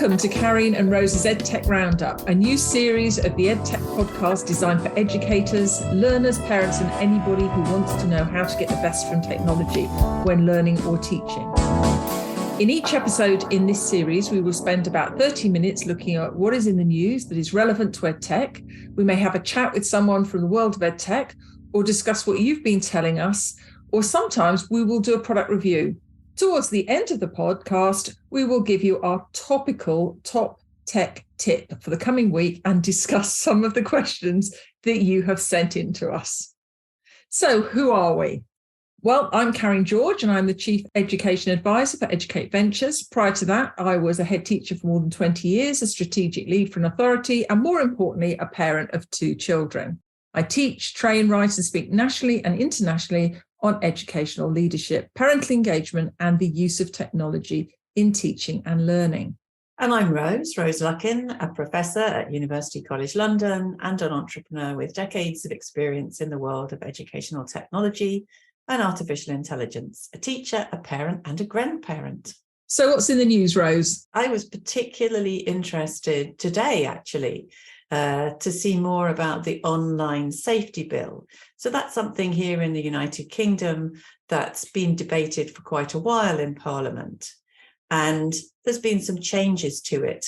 Welcome to Karine and Rose's Edtech Roundup, a new series of the Edtech Podcast designed for educators, learners, parents, and anybody who wants to know how to get the best from technology when learning or teaching. In each episode in this series, we will spend about 30 minutes looking at what is in the news that is relevant to EdTech. We may have a chat with someone from the world of EdTech or discuss what you've been telling us, or sometimes we will do a product review. Towards the end of the podcast, we will give you our topical top tech tip for the coming week and discuss some of the questions that you have sent in to us. So who are we? Well, I'm Karine George and I'm the Chief Education Advisor for Educate Ventures. Prior to that, I was a head teacher for more than 20 years, a strategic lead for an authority, and more importantly, a parent of 2 children. I teach, train, write and speak nationally and internationally on educational leadership, parental engagement, and the use of technology in teaching and learning. And I'm Rose Luckin, a professor at University College London and an entrepreneur with decades of experience in the world of educational technology and artificial intelligence, a teacher, a parent, and a grandparent. So what's in the news, Rose? I was particularly interested today, actually, to see more about the online safety bill. So that's something here in the United Kingdom that's been debated for quite a while in Parliament. And there's been some changes to it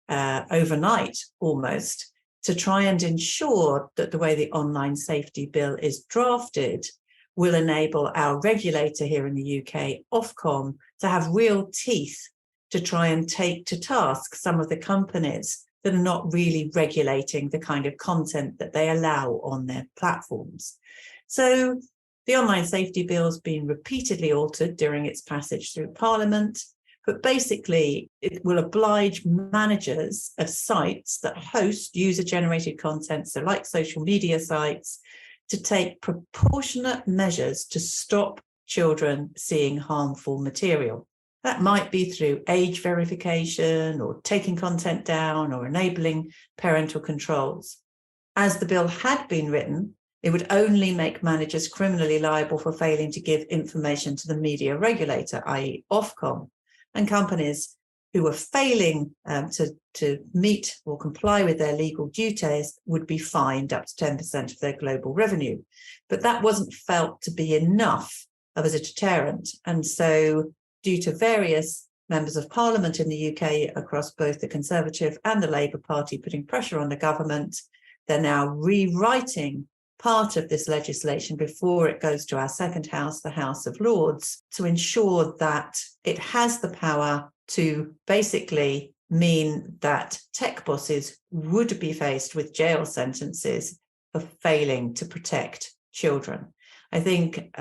overnight almost to try and ensure that the way the online safety bill is drafted will enable our regulator here in the UK, Ofcom, to have real teeth to try and take to task some of the companies that are not really regulating the kind of content that they allow on their platforms. So the online safety bill has been repeatedly altered during its passage through Parliament, but basically it will oblige managers of sites that host user-generated content, so like social media sites, to take proportionate measures to stop children seeing harmful material. That might be through age verification or taking content down or enabling parental controls. As the bill had been written, it would only make managers criminally liable for failing to give information to the media regulator, i.e. Ofcom, and companies who were failing to meet or comply with their legal duties would be fined up to 10% of their global revenue. But that wasn't felt to be enough as a deterrent. And so due to various members of Parliament in the UK across both the Conservative and the Labour Party putting pressure on the government, they're now rewriting part of this legislation before it goes to our second house, the House of Lords, to ensure that it has the power to basically mean that tech bosses would be faced with jail sentences for failing to protect children. I think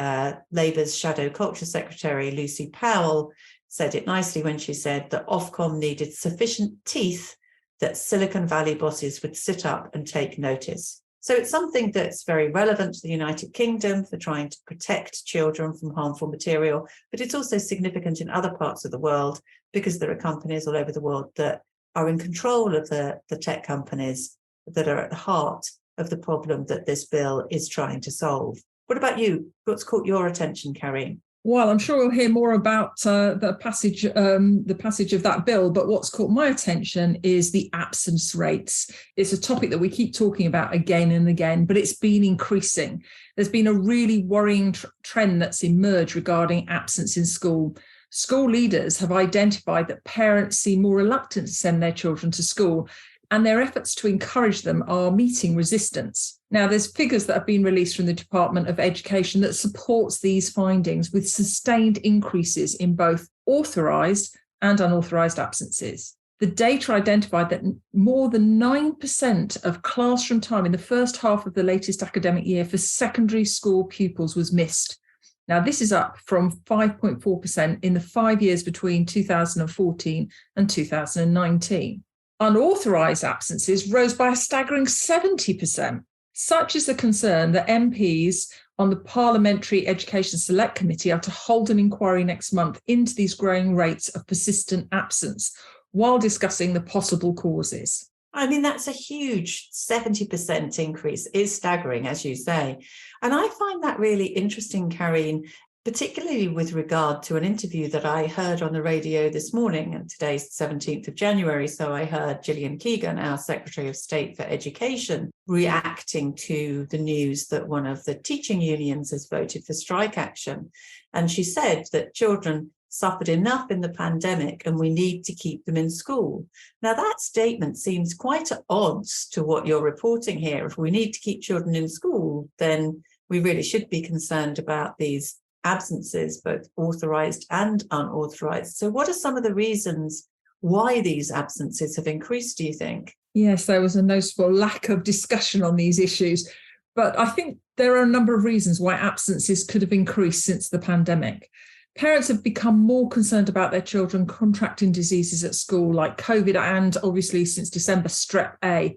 Labour's Shadow Culture Secretary, Lucy Powell, said it nicely when she said that Ofcom needed sufficient teeth that Silicon Valley bosses would sit up and take notice. So it's something that's very relevant to the United Kingdom for trying to protect children from harmful material, but it's also significant in other parts of the world because there are companies all over the world that are in control of the tech companies that are at the heart of the problem that this bill is trying to solve. What about you? What's caught your attention, Karine? Well, I'm sure we'll hear more about the passage of that bill, but what's caught my attention is the absence rates. It's a topic that we keep talking about again and again, but it's been increasing. There's been a really worrying trend that's emerged regarding absence in school. School leaders have identified that parents seem more reluctant to send their children to school, and their efforts to encourage them are meeting resistance. Now, there's figures that have been released from the Department of Education that supports these findings with sustained increases in both authorised and unauthorised absences. The data identified that more than 9% of classroom time in the first half of the latest academic year for secondary school pupils was missed. Now, this is up from 5.4% in the 5 years between 2014 and 2019. Unauthorised absences rose by a staggering 70%. Such is the concern that MPs on the Parliamentary Education Select Committee are to hold an inquiry next month into these growing rates of persistent absence while discussing the possible causes. I mean, that's a huge 70% increase. It's staggering, as you say. And I find that really interesting, Karine, particularly with regard to an interview that I heard on the radio this morning, and today's 17th of January, so I heard Gillian Keegan, our Secretary of State for Education, reacting to the news that one of the teaching unions has voted for strike action. And she said that children suffered enough in the pandemic and we need to keep them in school. Now, that statement seems quite at odds to what you're reporting here. If we need to keep children in school, then we really should be concerned about these absences, both authorised and unauthorised. So what are some of the reasons why these absences have increased, do you think? Yes, there was a noticeable lack of discussion on these issues, but I think there are a number of reasons why absences could have increased since the pandemic. Parents have become more concerned about their children contracting diseases at school like COVID and obviously since December, Strep A,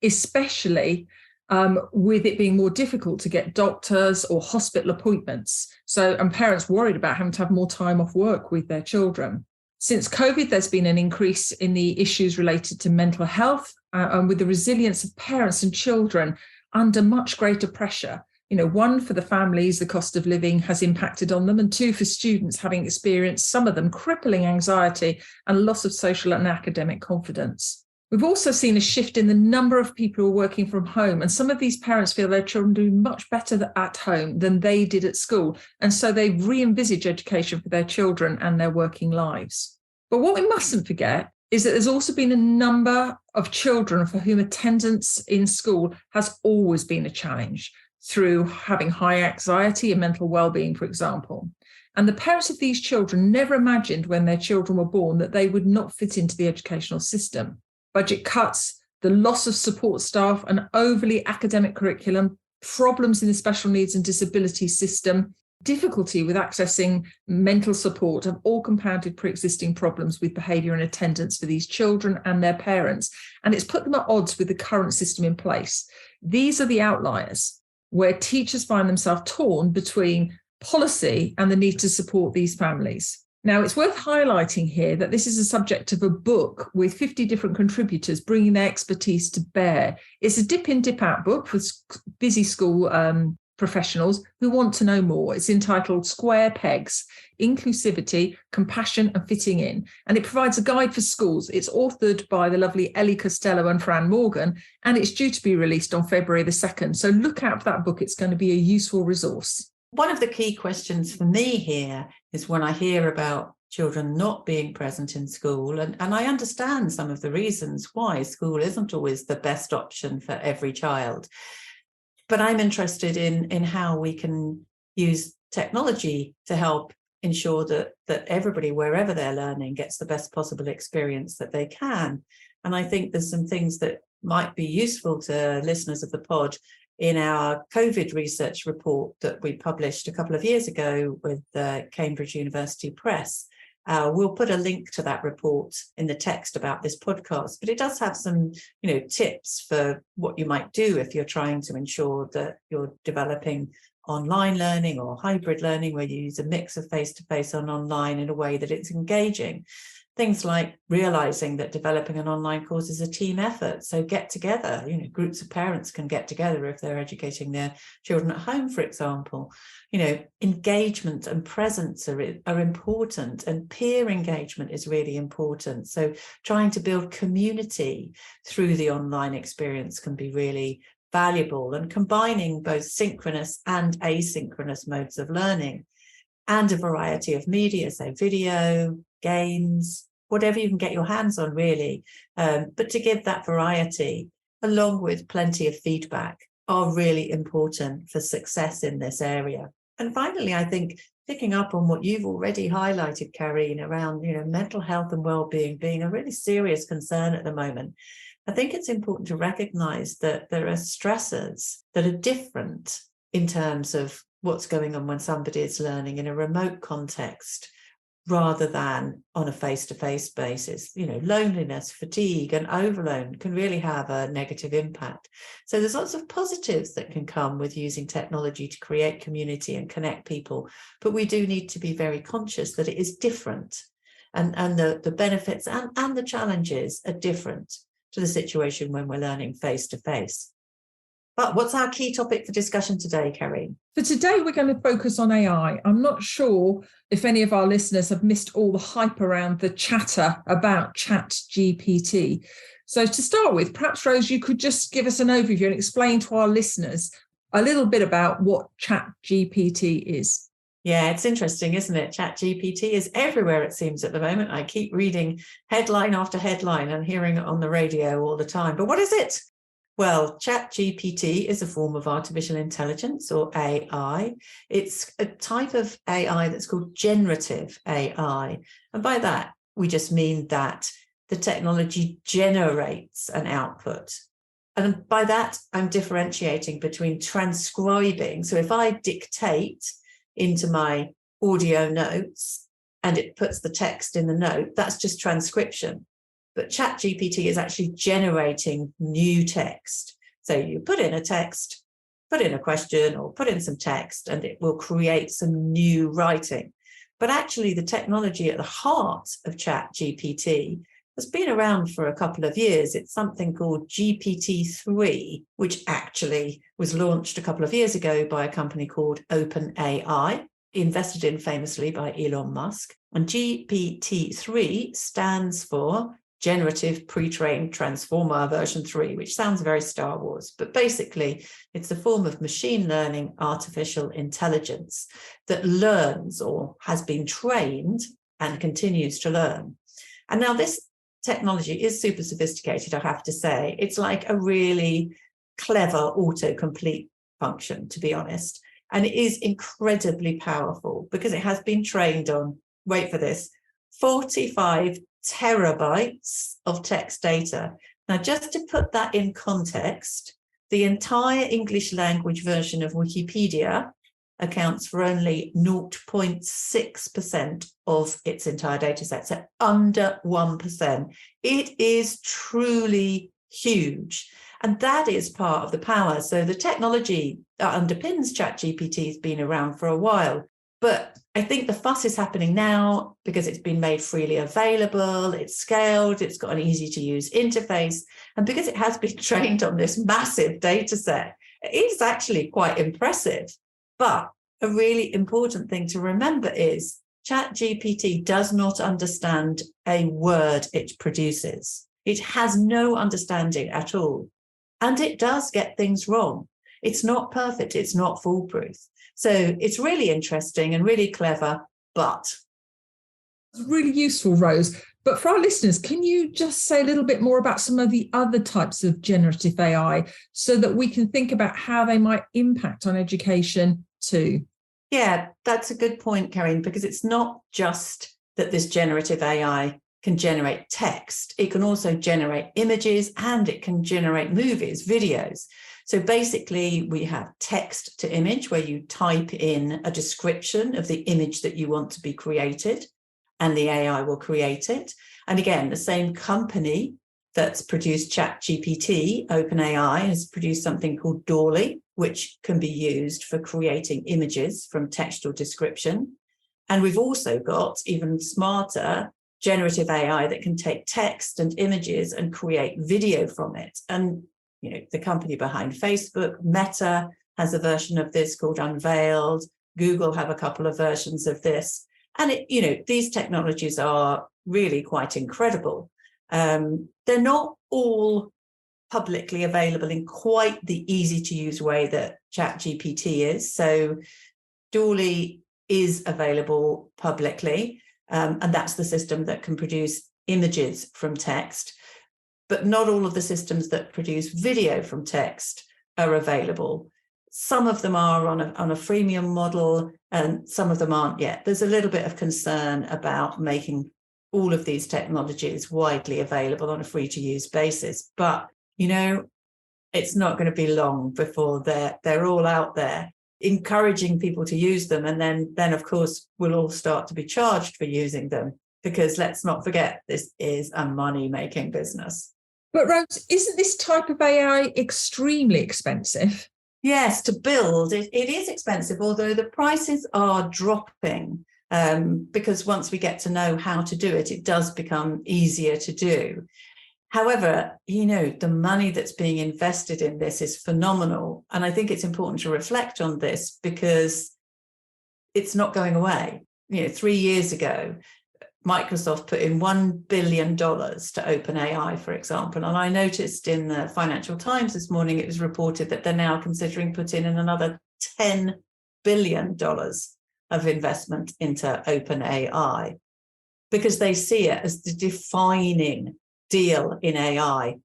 especially with it being more difficult to get doctors or hospital appointments. And parents worried about having to have more time off work with their children. Since COVID, there's been an increase in the issues related to mental health and with the resilience of parents and children under much greater pressure. One, for the families, the cost of living has impacted on them, and two, for students having experienced, some of them, crippling anxiety and loss of social and academic confidence. We've also seen a shift in the number of people who are working from home, and some of these parents feel their children do much better at home than they did at school, and so they re-envisage education for their children and their working lives. But what we mustn't forget is that there's also been a number of children for whom attendance in school has always been a challenge, through having high anxiety and mental well-being, for example. And the parents of these children never imagined when their children were born that they would not fit into the educational system. Budget cuts, the loss of support staff, an overly academic curriculum, problems in the special needs and disability system, difficulty with accessing mental support have all compounded pre-existing problems with behaviour and attendance for these children and their parents. And it's put them at odds with the current system in place. These are the outliers where teachers find themselves torn between policy and the need to support these families. Now, it's worth highlighting here that this is a subject of a book with 50 different contributors bringing their expertise to bear. It's a dip in, dip out book for busy school professionals who want to know more. It's entitled Square Pegs, Inclusivity, Compassion and Fitting In. And it provides a guide for schools. It's authored by the lovely Ellie Costello and Fran, and it's due to be released on February the 2nd. So look out for that book. It's going to be a useful resource. One of the key questions for me here is when I hear about children not being present in school, and I understand some of the reasons why school isn't always the best option for every child. But I'm interested in how we can use technology to help ensure that everybody, wherever they're learning, gets the best possible experience that they can. And I think there's some things that might be useful to listeners of the pod in our COVID research report that we published a couple of years ago with Cambridge University Press. We'll put a link to that report in the text about this podcast, but it does have some, tips for what you might do if you're trying to ensure that you're developing online learning or hybrid learning where you use a mix of face-to-face and online in a way that it's engaging. Things like realizing that developing an online course is a team effort. So get together, groups of parents can get together if they're educating their children at home, for example. Engagement and presence are important, and peer engagement is really important. So trying to build community through the online experience can be really valuable, and combining both synchronous and asynchronous modes of learning and a variety of media, so video, games, whatever you can get your hands on, really. But to give that variety, along with plenty of feedback, are really important for success in this area. And finally, I think picking up on what you've already highlighted, Karine, around mental health and well-being being a really serious concern at the moment, I think it's important to recognise that there are stressors that are different in terms of what's going on when somebody is learning in a remote context rather than on a face-to-face basis. Loneliness, fatigue and overload can really have a negative impact. So there's lots of positives that can come with using technology to create community and connect people, but we do need to be very conscious that it is different, and the benefits and the challenges are different to the situation when we're learning face-to-face. But what's our key topic for discussion today, Karine? For today, we're going to focus on AI. I'm not sure if any of our listeners have missed all the hype around the chatter about ChatGPT. So to start with, perhaps, Rose, you could just give us an overview and explain to our listeners a little bit about what ChatGPT is. Yeah, it's interesting, isn't it? ChatGPT is everywhere, it seems, at the moment. I keep reading headline after headline and hearing it on the radio all the time. But what is it? Well, ChatGPT is a form of artificial intelligence, or AI. It's a type of AI that's called generative AI. And by that, we just mean that the technology generates an output. And by that, I'm differentiating between transcribing. So if I dictate into my audio notes and it puts the text in the note, that's just transcription. But ChatGPT is actually generating new text. So you put in a text, put in a question, or put in some text, and it will create some new writing. But actually, the technology at the heart of ChatGPT has been around for a couple of years. It's something called GPT-3, which actually was launched a couple of years ago by a company called OpenAI, invested in famously by Elon Musk. And GPT-3 stands for Generative Pre-trained Transformer version 3, which sounds very Star Wars, but basically it's a form of machine learning artificial intelligence that learns or has been trained and continues to learn. And now this technology is super sophisticated, I have to say. It's like a really clever autocomplete function, to be honest. And it is incredibly powerful because it has been trained on, wait for this, 45 terabytes of text data. Now, just to put that in context, the entire English language version of Wikipedia accounts for only 0.6% of its entire data set, so under 1%. It is truly huge. And that is part of the power. So the technology that underpins ChatGPT has been around for a while. But I think the fuss is happening now because it's been made freely available, it's scaled, it's got an easy to use interface, and because it has been trained on this massive data set, it is actually quite impressive. But a really important thing to remember is ChatGPT does not understand a word it produces. It has no understanding at all. And it does get things wrong. It's not perfect, it's not foolproof. So it's really interesting and really clever, but... It's really useful, Rose. But for our listeners, can you just say a little bit more about some of the other types of generative AI so that we can think about how they might impact on education too? Yeah, that's a good point, Karine, because it's not just that this generative AI can generate text. It can also generate images and it can generate movies, videos. So basically, we have text to image where you type in a description of the image that you want to be created and the AI will create it. And again, the same company that's produced ChatGPT, OpenAI, has produced something called DALL-E, which can be used for creating images from textual description. And we've also got even smarter generative AI that can take text and images and create video from it. And you know, the company behind Facebook, Meta, has a version of this called Unveiled. Google have a couple of versions of this. And these technologies are really quite incredible. They're not all publicly available in quite the easy to use way that ChatGPT is. So DALL-E is available publicly, and that's the system that can produce images from text. But not all of the systems that produce video from text are available. Some of them are on a freemium model, and some of them aren't yet. There's a little bit of concern about making all of these technologies widely available on a free-to-use basis. But, it's not going to be long before they're all out there, encouraging people to use them. And then, of course, we'll all start to be charged for using them, because let's not forget, this is a money-making business. But Rose, isn't this type of AI extremely expensive? Yes, to build, it is expensive, although the prices are dropping because once we get to know how to do it, it does become easier to do. However, the money that's being invested in this is phenomenal. And I think it's important to reflect on this because it's not going away. 3 years ago, Microsoft put in $1 billion to OpenAI, for example. And I noticed in the Financial Times this morning, it was reported that they're now considering putting in another $10 billion of investment into OpenAI because they see it as the defining deal in AI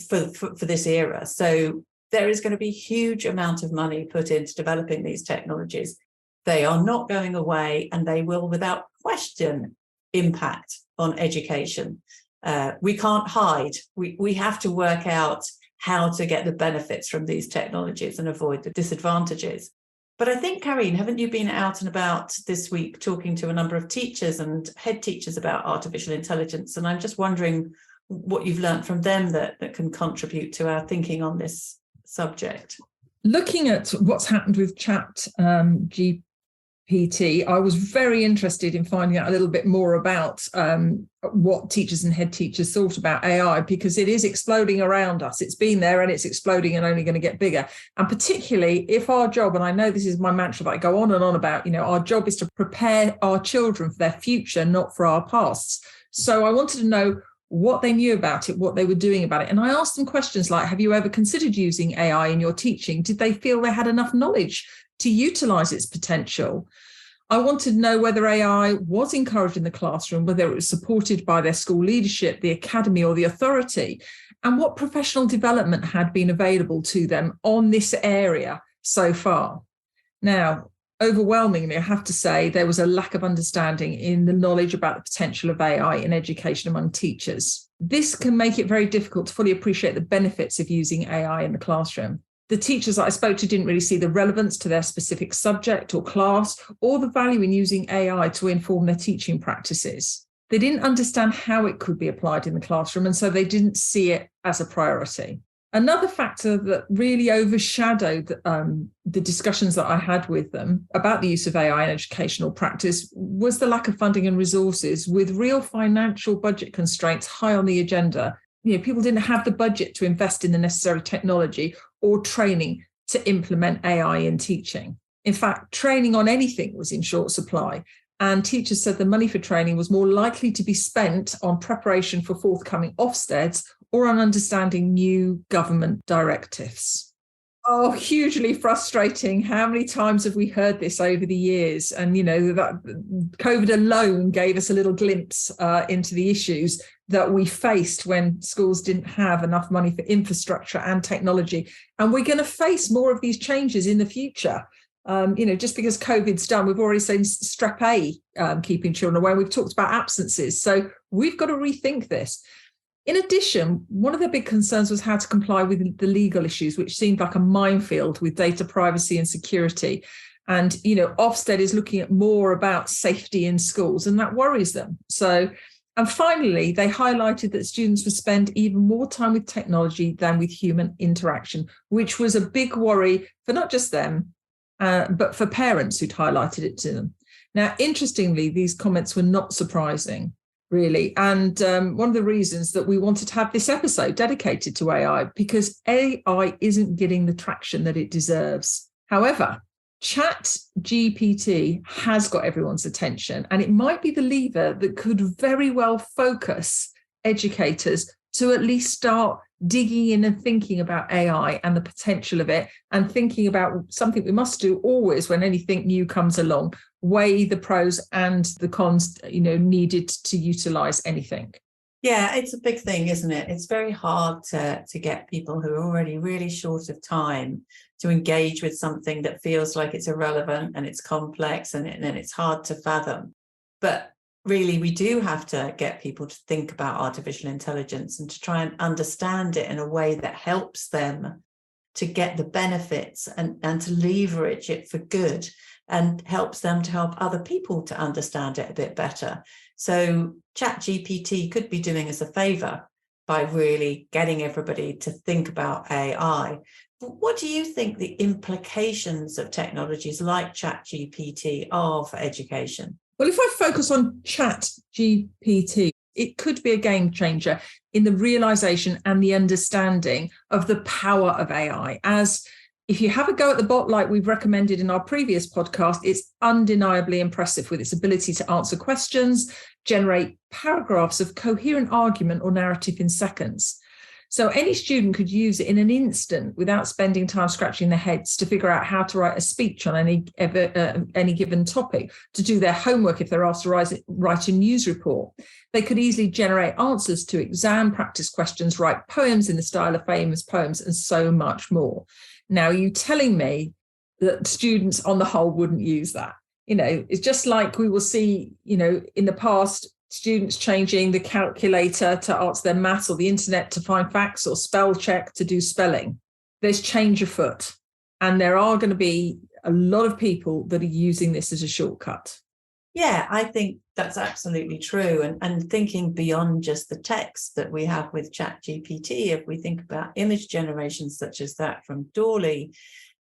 for this era. So there is going to be a huge amount of money put into developing these technologies. They are not going away, and they will, without question, impact on education. We can't hide. We have to work out how to get the benefits from these technologies and avoid the disadvantages. But I think, Karine, haven't you been out and about this week talking to a number of teachers and head teachers about artificial intelligence? And I'm just wondering what you've learned from them that can contribute to our thinking on this subject. Looking at what's happened with ChatGPT, I was very interested in finding out a little bit more about what teachers and head teachers thought about AI, because it is exploding around us. It's been there and it's exploding and only going to get bigger. And particularly if our job, and I know this is my mantra that I go on and on about, our job is to prepare our children for their future, not for our pasts. So I wanted to know what they knew about it, what they were doing about it. And I asked them questions like, have you ever considered using AI in your teaching? Did they feel they had enough knowledge to utilize its potential? I wanted to know whether AI was encouraged in the classroom, whether it was supported by their school leadership, the academy, or the authority, and what professional development had been available to them on this area so far. Now, overwhelmingly, I have to say there was a lack of understanding in the knowledge about the potential of AI in education among teachers. This can make it very difficult to fully appreciate the benefits of using AI in the classroom. The teachers that I spoke to didn't really see the relevance to their specific subject or class, or the value in using AI to inform their teaching practices. They didn't understand how it could be applied in the classroom, and so they didn't see it as a priority. Another factor that really overshadowed the discussions that I had with them about the use of AI in educational practice was the lack of funding and resources, with real financial budget constraints high on the agenda. People didn't have the budget to invest in the necessary technology or training to implement AI in teaching. In fact, training on anything was in short supply, and teachers said the money for training was more likely to be spent on preparation for forthcoming Ofsteds or on understanding new government directives. Oh, hugely frustrating. How many times have we heard this over the years? And, that COVID alone gave us a little glimpse into the issues that we faced when schools didn't have enough money for infrastructure and technology. And we're going to face more of these changes in the future. Just because COVID's done, we've already seen Strep A keeping children away. We've talked about absences. So we've got to rethink this. In addition, one of the big concerns was how to comply with the legal issues, which seemed like a minefield with data privacy and security. And, Ofsted is looking at more about safety in schools, and that worries them. And finally, they highlighted that students would spend even more time with technology than with human interaction, which was a big worry for not just them, but for parents who'd highlighted it to them. Now, interestingly, these comments were not surprising, really. And one of the reasons that we wanted to have this episode dedicated to AI, because AI isn't getting the traction that it deserves. However, ChatGPT has got everyone's attention, and it might be the lever that could very well focus educators to at least start digging in and thinking about AI and the potential of it, and thinking about something we must do always when anything new comes along: weigh the pros and the cons, needed to utilize anything. Yeah, it's a big thing, isn't it? It's very hard to get people who are already really short of time to engage with something that feels like it's irrelevant and it's complex and it's hard to fathom. But really, we do have to get people to think about artificial intelligence and to try and understand it in a way that helps them to get the benefits and to leverage it for good, and helps them to help other people to understand it a bit better. So ChatGPT could be doing us a favour by really getting everybody to think about AI. But what do you think the implications of technologies like ChatGPT are for education? Well, if I focus on ChatGPT, it could be a game changer in the realization and the understanding of the power of AI. As if you have a go at the bot, like we've recommended in our previous podcast, it's undeniably impressive with its ability to answer questions, generate paragraphs of coherent argument or narrative in seconds. So any student could use it in an instant without spending time scratching their heads to figure out how to write a speech on any given topic, to do their homework if they're asked to write a news report. They could easily generate answers to exam practice questions, write poems in the style of famous poems, and so much more. Now, are you telling me that students on the whole wouldn't use that? It's just like we will see, in the past, students changing the calculator to answer their maths, or the internet to find facts, or spell check to do spelling. There's change afoot, and there are going to be a lot of people that are using this as a shortcut. Yeah, I think that's absolutely true. And thinking beyond just the text that we have with ChatGPT, if we think about image generation such as that from Dawley,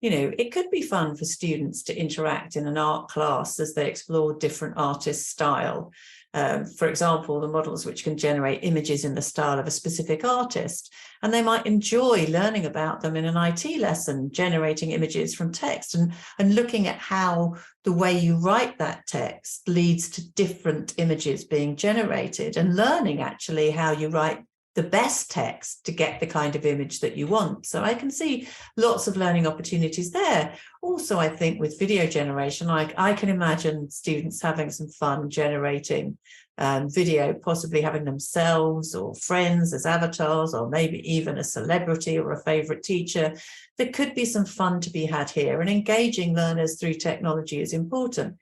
it could be fun for students to interact in an art class as they explore different artists' style. For example, the models which can generate images in the style of a specific artist, and they might enjoy learning about them in an IT lesson, generating images from text and looking at how the way you write that text leads to different images being generated, and learning actually how you write the best text to get the kind of image that you want. So I can see lots of learning opportunities there. Also, I think with video generation, I can imagine students having some fun generating video, possibly having themselves or friends as avatars, or maybe even a celebrity or a favorite teacher. There could be some fun to be had here, and engaging learners through technology is important.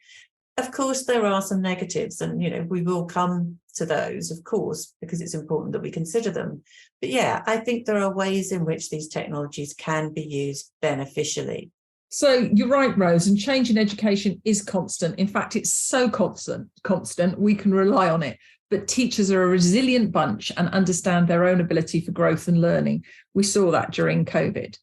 Of course, there are some negatives, and we will come to those, of course, because it's important that we consider them. But yeah, I think there are ways in which these technologies can be used beneficially. So you're right, Rose, and change in education is constant. In fact, it's so constant, we can rely on it. But teachers are a resilient bunch and understand their own ability for growth and learning. We saw that during COVID.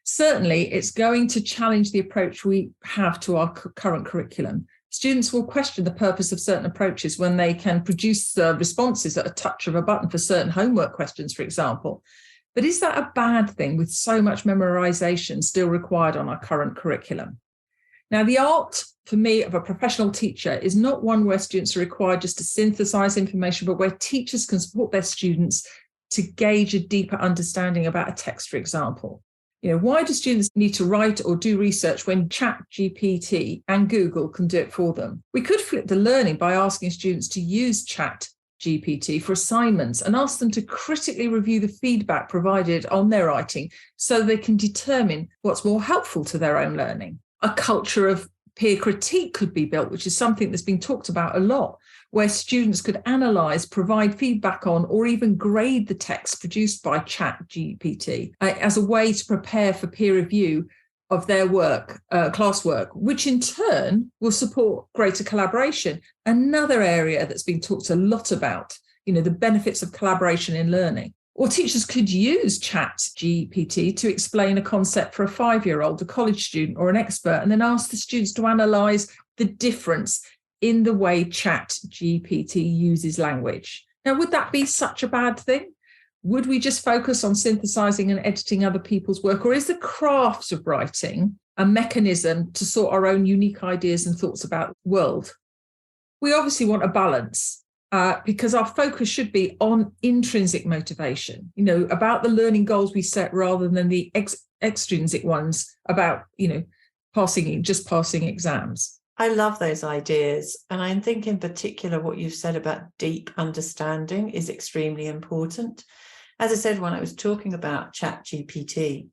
Certainly, it's going to challenge the approach we have to our current curriculum. Students will question the purpose of certain approaches when they can produce responses at a touch of a button for certain homework questions, for example. But is that a bad thing with so much memorization still required on our current curriculum? Now, the art, for me, of a professional teacher is not one where students are required just to synthesize information, but where teachers can support their students to gauge a deeper understanding about a text, for example. Why do students need to write or do research when ChatGPT and Google can do it for them? We could flip the learning by asking students to use ChatGPT for assignments and ask them to critically review the feedback provided on their writing so they can determine what's more helpful to their own learning. A culture of peer critique could be built, which is something that's been talked about a lot, where students could analyse, provide feedback on, or even grade the text produced by ChatGPT as a way to prepare for peer review of their work, classwork, which in turn will support greater collaboration. Another area that's been talked a lot about, the benefits of collaboration in learning. Or teachers could use ChatGPT to explain a concept for a 5-year-old, a college student, or an expert, and then ask the students to analyse the difference in the way ChatGPT uses language. Now, would that be such a bad thing? Would we just focus on synthesizing and editing other people's work? Or is the craft of writing a mechanism to sort our own unique ideas and thoughts about the world? We obviously want a balance because our focus should be on intrinsic motivation, about the learning goals we set rather than the extrinsic ones about, passing exams. I love those ideas. And I think in particular, what you've said about deep understanding is extremely important. As I said, when I was talking about ChatGPT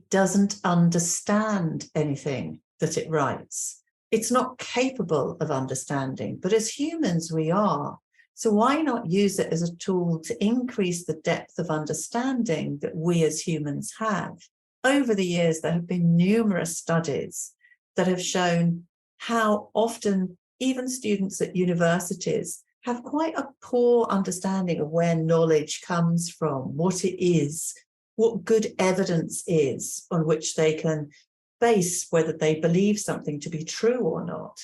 doesn't understand anything that it writes. It's not capable of understanding, but as humans, we are. So why not use it as a tool to increase the depth of understanding that we as humans have? Over the years, there have been numerous studies that have shown how often even students at universities have quite a poor understanding of where knowledge comes from, what it is, what good evidence is on which they can base whether they believe something to be true or not.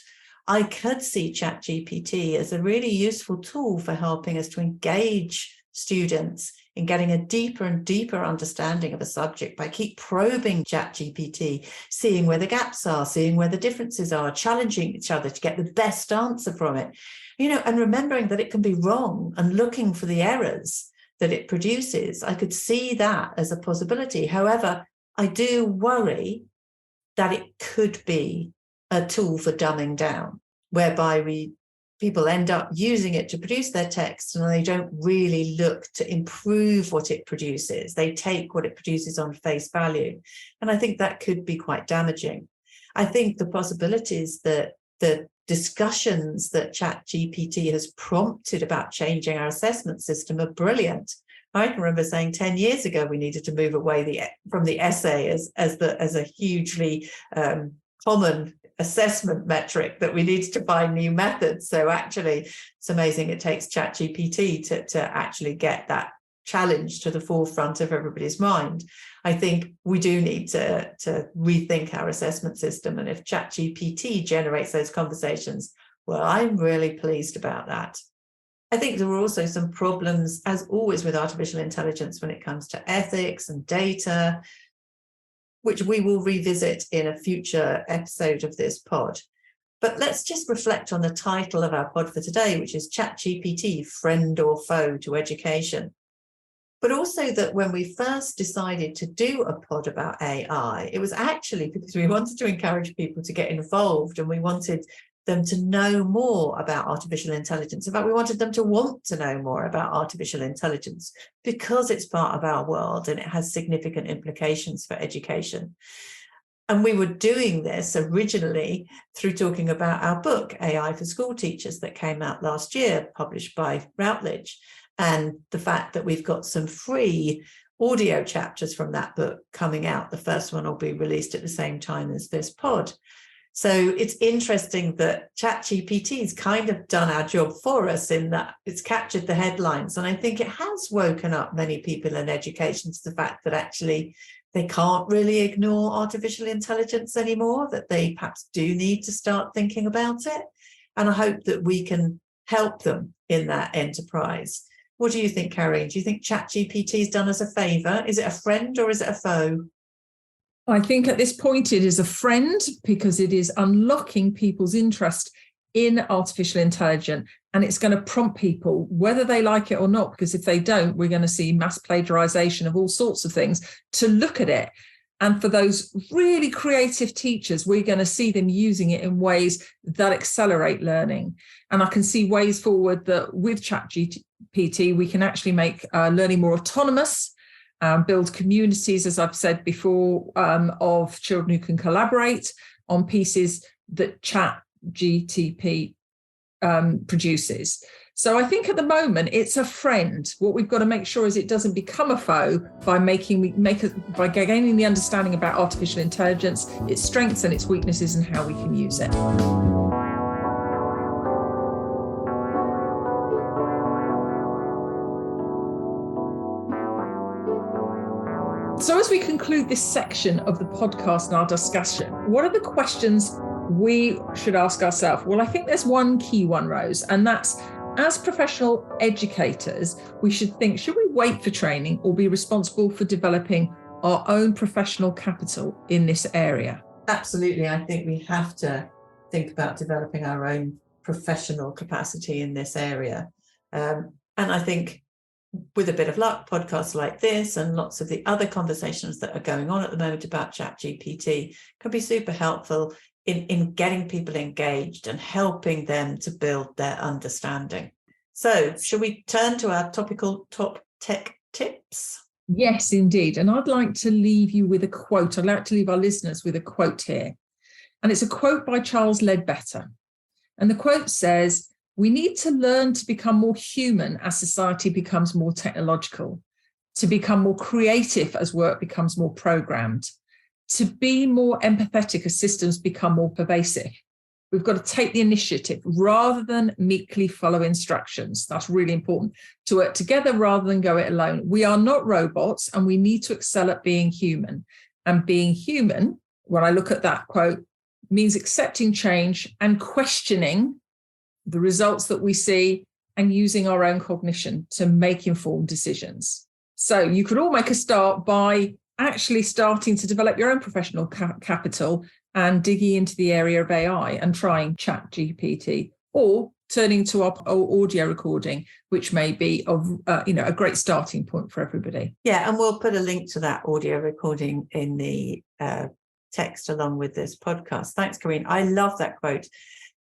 I could see ChatGPT as a really useful tool for helping us to engage students in getting a deeper and deeper understanding of a subject by keep probing ChatGPT, seeing where the gaps are, seeing where the differences are, challenging each other to get the best answer from it, and remembering that it can be wrong and looking for the errors that it produces. I could see that as a possibility. However, I do worry that it could be a tool for dumbing down, whereby people end up using it to produce their text and they don't really look to improve what it produces. They take what it produces on face value. And I think that could be quite damaging. I think the possibilities that the discussions that ChatGPT has prompted about changing our assessment system are brilliant. I can remember saying 10 years ago we needed to move away from the essay as a hugely common assessment metric, that we needed to find new methods. So actually, it's amazing it takes ChatGPT to actually get that challenge to the forefront of everybody's mind. I think we do need to rethink our assessment system. And if ChatGPT generates those conversations, well, I'm really pleased about that. I think there are also some problems, as always, with artificial intelligence when it comes to ethics and data, which we will revisit in a future episode of this pod. But let's just reflect on the title of our pod for today, which is ChatGPT, Friend or Foe to Education. But also that when we first decided to do a pod about AI, it was actually because we wanted to encourage people to get involved, and we wanted them to know more about artificial intelligence. In fact, we wanted them to want to know more about artificial intelligence because it's part of our world and it has significant implications for education. And we were doing this originally through talking about our book, AI for School Teachers, that came out last year, published by Routledge, and the fact that we've got some free audio chapters from that book coming out. The first one will be released at the same time as this pod. So it's interesting that ChatGPT's kind of done our job for us in that it's captured the headlines. And I think it has woken up many people in education to the fact that actually they can't really ignore artificial intelligence anymore, that they perhaps do need to start thinking about it. And I hope that we can help them in that enterprise. What do you think, Karine? Do you think ChatGPT's done us a favour? Is it a friend or is it a foe? I think at this point it is a friend, because it is unlocking people's interest in artificial intelligence, and it's going to prompt people whether they like it or not, because if they don't, we're going to see mass plagiarization of all sorts of things, to look at it. And for those really creative teachers, we're going to see them using it in ways that accelerate learning. And I can see ways forward that with ChatGPT, we can actually make learning more autonomous, build communities, as I've said before, of children who can collaborate on pieces that ChatGPT produces. So I think at the moment it's a friend. What we've got to make sure is it doesn't become a foe by by gaining the understanding about artificial intelligence, its strengths and its weaknesses, and how we can use it. So as we conclude this section of the podcast and our discussion, what are the questions we should ask ourselves? Well, I think there's one key one, Rose, and that's, as professional educators, we should think, should we wait for training or be responsible for developing our own professional capital in this area? Absolutely. I think we have to think about developing our own professional capacity in this area. And I think with a bit of luck, podcasts like this and lots of the other conversations that are going on at the moment about ChatGPT can be super helpful in getting people engaged and helping them to build their understanding. So shall we turn to our topical top tech tips? Yes, indeed. And I'd like to leave you with a quote. I'd like to leave our listeners with a quote here. And it's a quote by Charles Ledbetter. And the quote says, "We need to learn to become more human as society becomes more technological, to become more creative as work becomes more programmed, to be more empathetic as systems become more pervasive. We've got to take the initiative rather than meekly follow instructions." That's really important. To work together rather than go it alone. We are not robots, and we need to excel at being human. And being human, when I look at that quote, means accepting change and questioning the results that we see and using our own cognition to make informed decisions. So you could all make a start by actually starting to develop your own professional capital and digging into the area of AI and trying ChatGPT, or turning to our audio recording, which may be a great starting point for everybody. Yeah, and we'll put a link to that audio recording in the text along with this podcast. Thanks, Karine. I love that quote.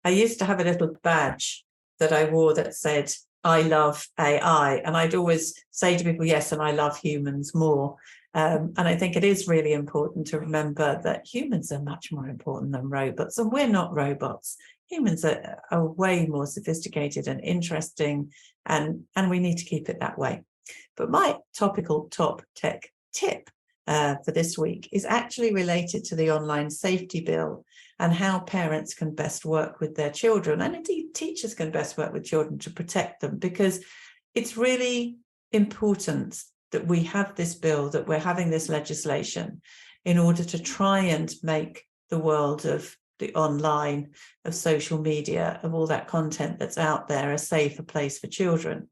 I used to have a little badge that I wore that said, "I love AI." And I'd always say to people, yes, and I love humans more. And I think it is really important to remember that humans are much more important than robots, and we're not robots. Humans are way more sophisticated and interesting, and we need to keep it that way. But my topical top tech tip for this week is actually related to the online safety bill and how parents can best work with their children, and indeed teachers can best work with children to protect them, because it's really important that we have this bill, that we're having this legislation in order to try and make the world of the online, of social media, of all that content that's out there, a safer place for children.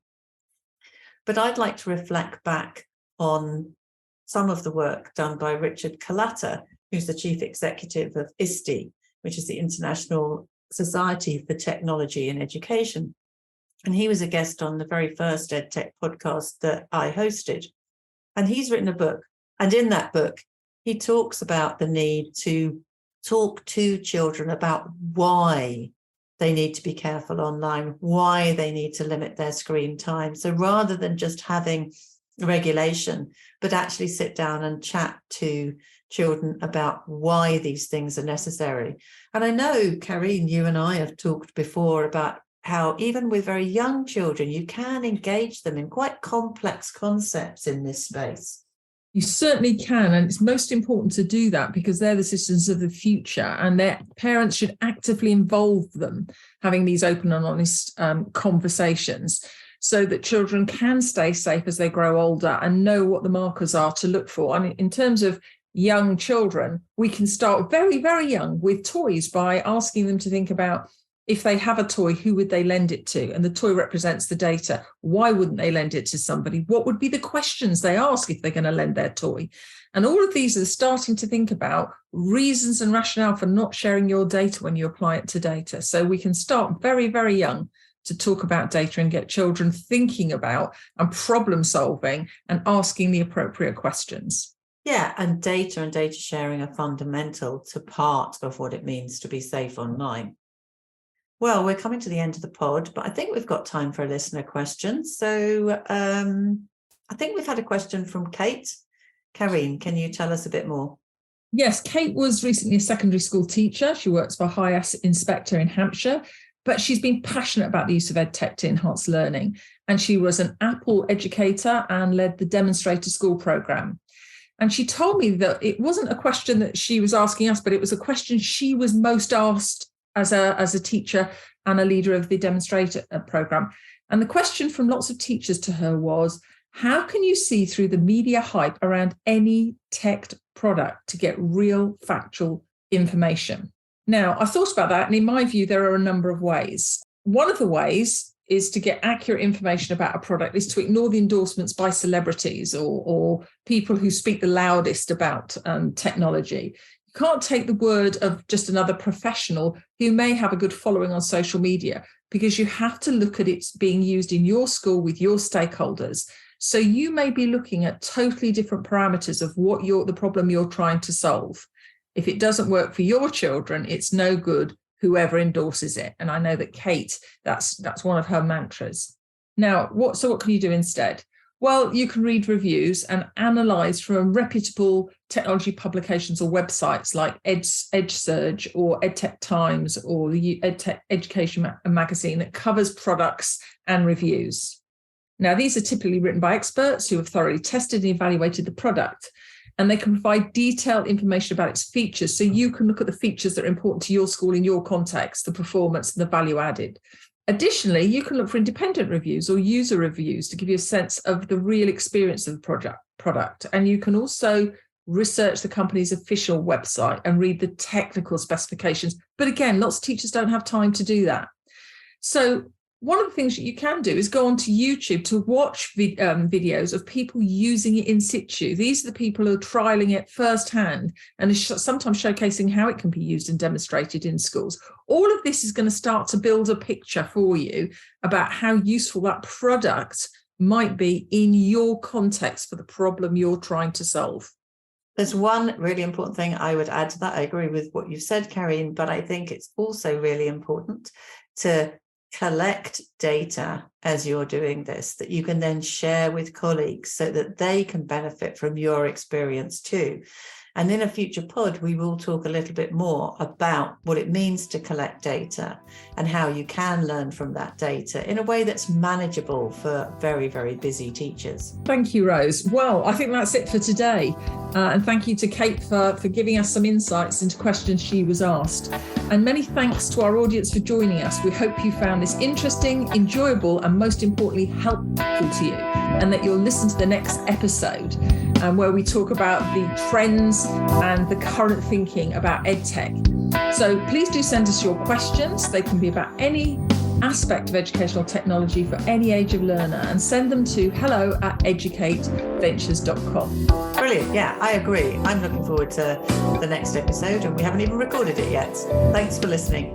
But I'd like to reflect back on some of the work done by Richard Kalata, who's the chief executive of ISTE, which is the International Society for Technology and Education. And he was a guest on the very first Edtech podcast that I hosted. And he's written a book. And in that book, he talks about the need to talk to children about why they need to be careful online, why they need to limit their screen time. So rather than just having regulation, but actually sit down and chat to children about why these things are necessary. And I know, Karine, you and I have talked before about how even with very young children, you can engage them in quite complex concepts in this space. You certainly can, and it's most important to do that because they're the citizens of the future, and their parents should actively involve them, having these open and honest conversations, so that children can stay safe as they grow older and know what the markers are to look for. I mean, in terms of young children, we can start very, very young with toys by asking them to think about, if they have a toy, who would they lend it to? And the toy represents the data. Why wouldn't they lend it to somebody? What would be the questions they ask if they're going to lend their toy? And all of these are starting to think about reasons and rationale for not sharing your data when you apply it to data. So we can start very, very young to talk about data and get children thinking about and problem solving and asking the appropriate questions. Yeah, and data sharing are fundamental to part of what it means to be safe online. Well, we're coming to the end of the pod, but I think we've got time for a listener question. So I think we've had a question from Kate. Karine, can you tell us a bit more? Yes, Kate was recently a secondary school teacher. She works for a higher inspector in Hampshire, but she's been passionate about the use of EdTech to enhance learning. And she was an Apple educator and led the demonstrator school program. And she told me that it wasn't a question that she was asking us, but it was a question she was most asked as a teacher and a leader of the demonstrator program. And the question from lots of teachers to her was, how can you see through the media hype around any tech product to get real factual information? Now, I thought about that, and in my view, there are a number of ways. One of the ways is to get accurate information about a product is to ignore the endorsements by celebrities or people who speak the loudest about technology. You can't take the word of just another professional who may have a good following on social media, because you have to look at it being used in your school with your stakeholders. So you may be looking at totally different parameters of what the problem you're trying to solve. If it doesn't work for your children, it's no good, whoever endorses it. And I know that Kate, that's one of her mantras. Now, what can you do instead? Well, you can read reviews and analyze from reputable technology publications or websites like EdSurge or EdTech Times or the EdTech Education magazine that covers products and reviews. Now, these are typically written by experts who have thoroughly tested and evaluated the product, and they can provide detailed information about its features, so you can look at the features that are important to your school in your context, the performance and the value added. Additionally, you can look for independent reviews or user reviews to give you a sense of the real experience of the product. And you can also research the company's official website and read the technical specifications. But again, lots of teachers don't have time to do that. So one of the things that you can do is go onto YouTube to watch videos of people using it in situ. These are the people who are trialing it firsthand and sometimes showcasing how it can be used and demonstrated in schools. All of this is going to start to build a picture for you about how useful that product might be in your context for the problem you're trying to solve. There's one really important thing I would add to that. I agree with what you've said, Karine, but I think it's also really important to collect data as you're doing this that you can then share with colleagues so that they can benefit from your experience too. And in a future pod, we will talk a little bit more about what it means to collect data and how you can learn from that data in a way that's manageable for very, very busy teachers. Thank you, Rose. Well, I think that's it for today. And thank you to Kate for giving us some insights into questions she was asked. And many thanks to our audience for joining us. We hope you found this interesting, enjoyable, and most importantly, helpful to you, and that you'll listen to the next episode where we talk about the trends and the current thinking about EdTech. So please do send us your questions. They can be about any aspect of educational technology for any age of learner, and send them to hello@educateventures.com. Brilliant. Yeah, I agree. I'm looking forward to the next episode, and we haven't even recorded it yet. Thanks for listening.